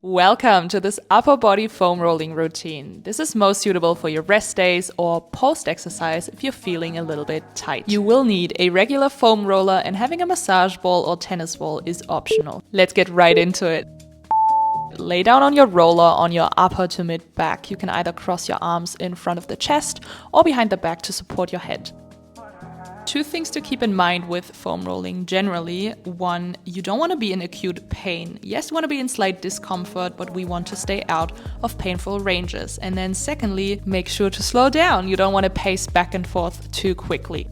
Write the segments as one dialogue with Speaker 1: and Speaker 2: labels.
Speaker 1: Welcome to this upper body foam rolling routine. This is most suitable for your rest days or post-exercise if you're feeling a little bit tight. You will need a regular foam roller, and having a massage ball or tennis ball is optional. Let's get right into it. Lay down on your roller on your upper to mid back. You can either cross your arms in front of the chest or behind the back to support your head. Two things to keep in mind with foam rolling generally. One, you don't want to be in acute pain. Yes, you want to be in slight discomfort, but we want to stay out of painful ranges. And then secondly, make sure to slow down. You don't want to pace back and forth too quickly.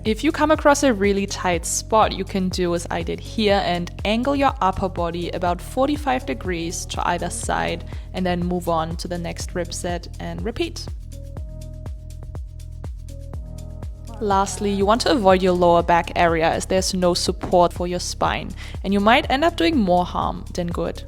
Speaker 1: If you come across a really tight spot, you can do as I did here and angle your upper body about 45 degrees to either side and then move on to the next rip set and repeat. Lastly, you want to avoid your lower back area as there's no support for your spine, and you might end up doing more harm than good.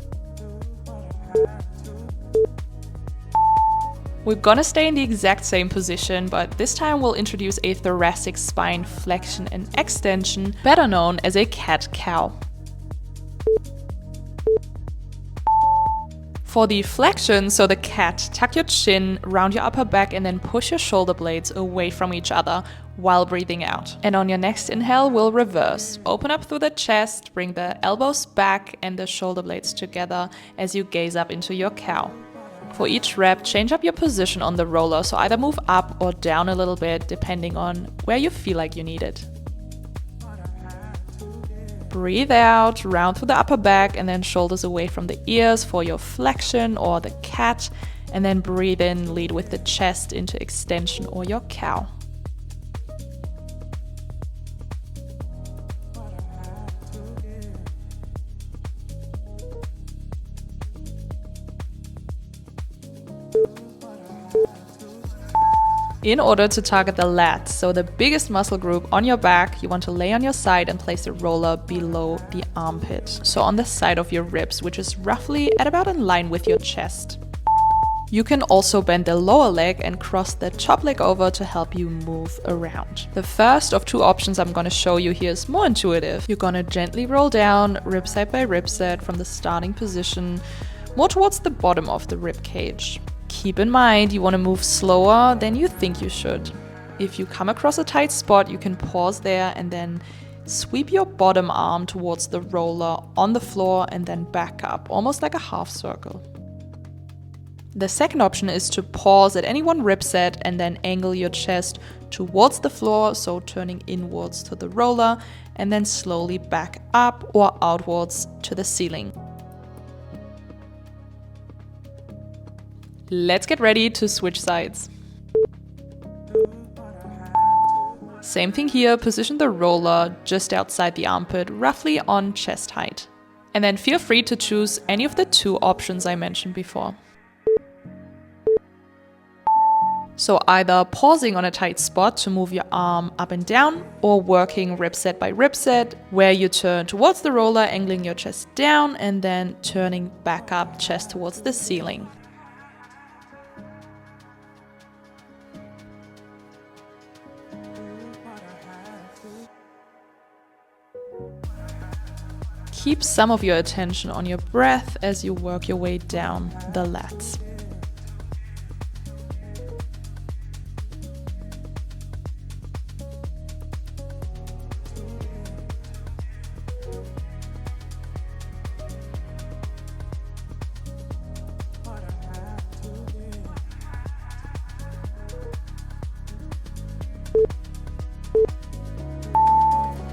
Speaker 1: We're gonna stay in the exact same position, but this time we'll introduce a thoracic spine flexion and extension, better known as a cat-cow. For the flexion, so the cat, tuck your chin, round your upper back, and then push your shoulder blades away from each other while breathing out. And on your next inhale, we'll reverse. Open up through the chest, bring the elbows back and the shoulder blades together as you gaze up into your cow. For each rep, change up your position on the roller, so either move up or down a little bit depending on where you feel like you need it. Breathe out, round through the upper back and then shoulders away from the ears for your flexion or the cat, and then breathe in, lead with the chest into extension or your cow. In order to target the lats, so the biggest muscle group on your back, you want to lay on your side and place the roller below the armpit. So on the side of your ribs, which is roughly at about in line with your chest. You can also bend the lower leg and cross the top leg over to help you move around. The first of two options I'm going to show you here is more intuitive. You're going to gently roll down rib set by rib set from the starting position, more towards the bottom of the rib cage. Keep in mind, you want to move slower than you think you should. If you come across a tight spot, you can pause there and then sweep your bottom arm towards the roller on the floor and then back up, almost like a half circle. The second option is to pause at any one rib set and then angle your chest towards the floor, so turning inwards to the roller, and then slowly back up or outwards to the ceiling. Let's get ready to switch sides. Same thing here, position the roller just outside the armpit, roughly on chest height. And then feel free to choose any of the two options I mentioned before. So either pausing on a tight spot to move your arm up and down, or working rib set by rib set, where you turn towards the roller, angling your chest down, and then turning back up, chest towards the ceiling. Keep some of your attention on your breath as you work your way down the lats.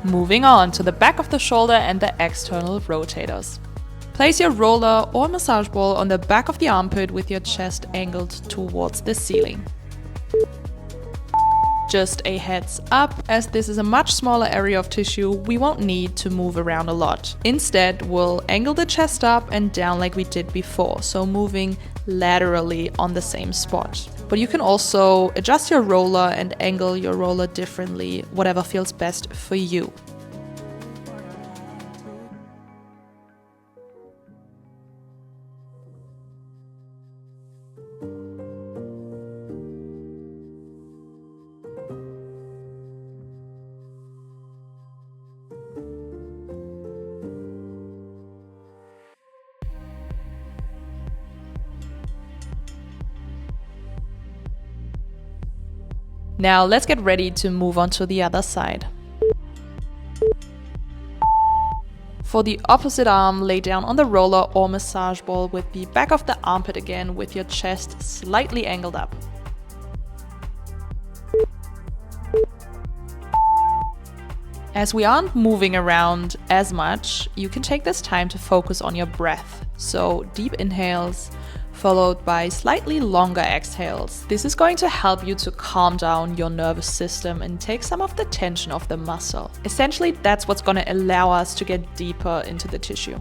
Speaker 1: Moving on to the back of the shoulder and the external rotators. Place your roller or massage ball on the back of the armpit with your chest angled towards the ceiling. Just a heads up, as this is a much smaller area of tissue, we won't need to move around a lot. Instead, we'll angle the chest up and down like we did before, so moving laterally on the same spot. But you can also adjust your roller and angle your roller differently, whatever feels best for you. Now let's get ready to move on to the other side. For the opposite arm, lay down on the roller or massage ball with the back of the armpit again, with your chest slightly angled up. As we aren't moving around as much, you can take this time to focus on your breath. So deep inhales, followed by slightly longer exhales. This is going to help you to calm down your nervous system and take some of the tension off the muscle. Essentially, that's what's going to allow us to get deeper into the tissue.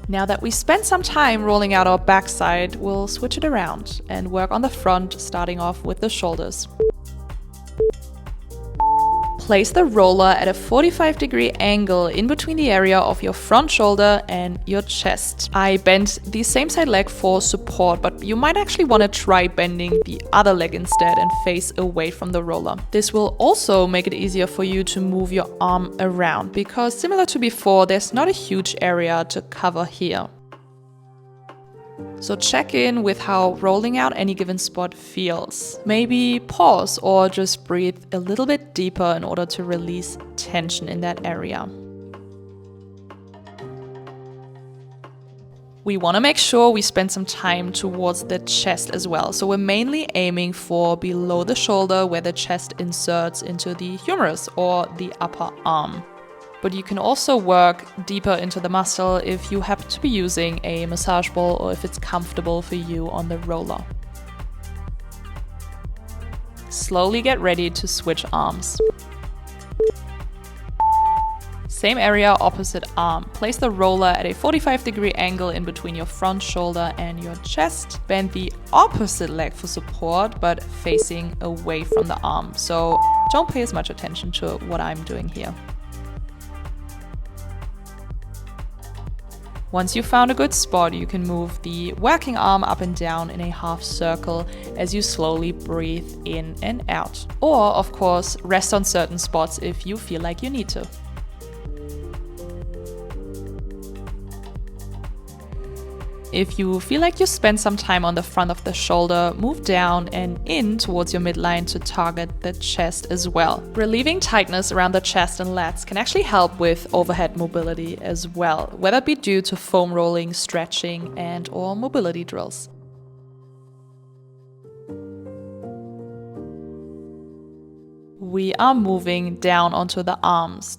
Speaker 1: Now that we spent some time rolling out our backside, we'll switch it around and work on the front, starting off with the shoulders. Place the roller at a 45-degree angle in between the area of your front shoulder and your chest. I bent the same side leg for support, but you might actually want to try bending the other leg instead and face away from the roller. This will also make it easier for you to move your arm around, because similar to before, there's not a huge area to cover here. So check in with how rolling out any given spot feels. Maybe pause or just breathe a little bit deeper in order to release tension in that area. We want to make sure we spend some time towards the chest as well. So we're mainly aiming for below the shoulder, where the chest inserts into the humerus or the upper arm. But you can also work deeper into the muscle if you happen to be using a massage ball or if it's comfortable for you on the roller. Slowly get ready to switch arms. Same area, opposite arm. Place the roller at a 45-degree angle in between your front shoulder and your chest. Bend the opposite leg for support, but facing away from the arm. So don't pay as much attention to what I'm doing here. Once you've found a good spot, you can move the working arm up and down in a half circle as you slowly breathe in and out. Or, of course, rest on certain spots if you feel like you need to. If you feel like you spend some time on the front of the shoulder, move down and in towards your midline to target the chest as well. Relieving tightness around the chest and lats can actually help with overhead mobility as well, whether it be due to foam rolling, stretching, and/or mobility drills. We are moving down onto the arms.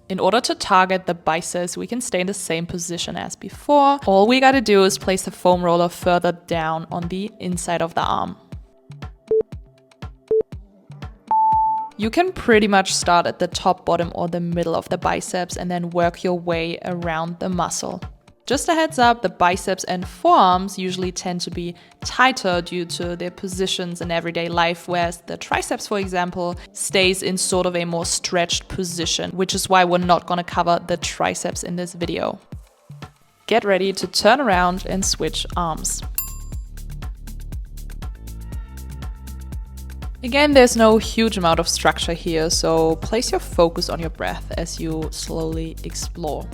Speaker 1: In order to target the biceps, we can stay in the same position as before. All we gotta do is place the foam roller further down on the inside of the arm. You can pretty much start at the top, bottom, or the middle of the biceps and then work your way around the muscle. Just a heads up, the biceps and forearms usually tend to be tighter due to their positions in everyday life, whereas the triceps, for example, stays in sort of a more stretched position, which is why we're not going to cover the triceps in this video. Get ready to turn around and switch arms. Again, there's no huge amount of structure here, so place your focus on your breath as you slowly explore.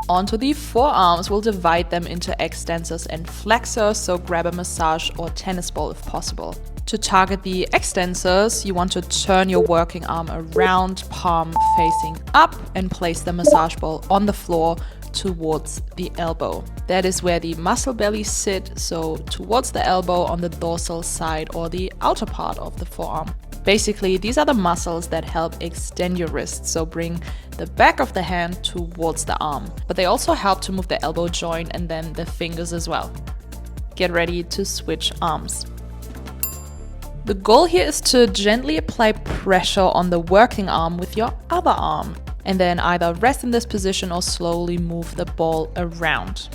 Speaker 1: Onto the forearms, we'll divide them into extensors and flexors, so grab a massage or tennis ball if possible. To target the extensors, you want to turn your working arm around, palm facing up, and place the massage ball on the floor towards the elbow. That is where the muscle bellies sit, so towards the elbow on the dorsal side or the outer part of the forearm. Basically, these are the muscles that help extend your wrist, so bring the back of the hand towards the arm. But they also help to move the elbow joint and then the fingers as well. Get ready to switch arms. The goal here is to gently apply pressure on the working arm with your other arm. And then either rest in this position or slowly move the ball around.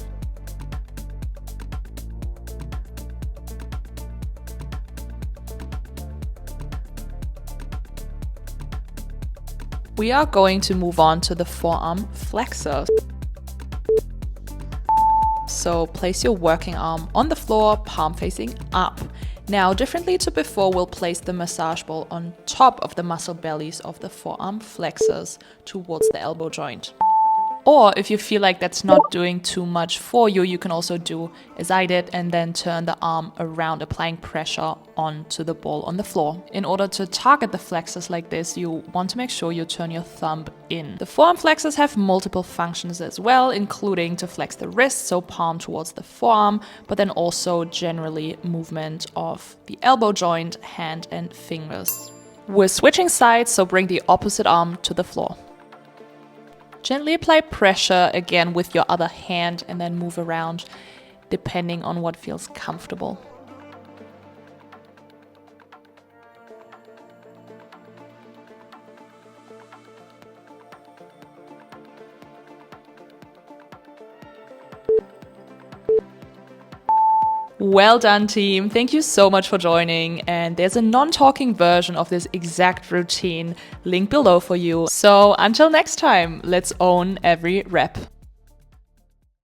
Speaker 1: We are going to move on to the forearm flexors. So place your working arm on the floor, palm facing up. Now, differently to before, we'll place the massage ball on top of the muscle bellies of the forearm flexors towards the elbow joint. Or if you feel like that's not doing too much for you, you can also do as I did and then turn the arm around, applying pressure onto the ball on the floor. In order to target the flexors like this, you want to make sure you turn your thumb in. The forearm flexors have multiple functions as well, including to flex the wrist, so palm towards the forearm, but then also generally movement of the elbow joint, hand and fingers. We're switching sides, so bring the opposite arm to the floor. Gently apply pressure again with your other hand and then move around depending on what feels comfortable. Well done, team. Thank you so much for joining. And there's a non-talking version of this exact routine linked below for you. So until next time, let's own every rep.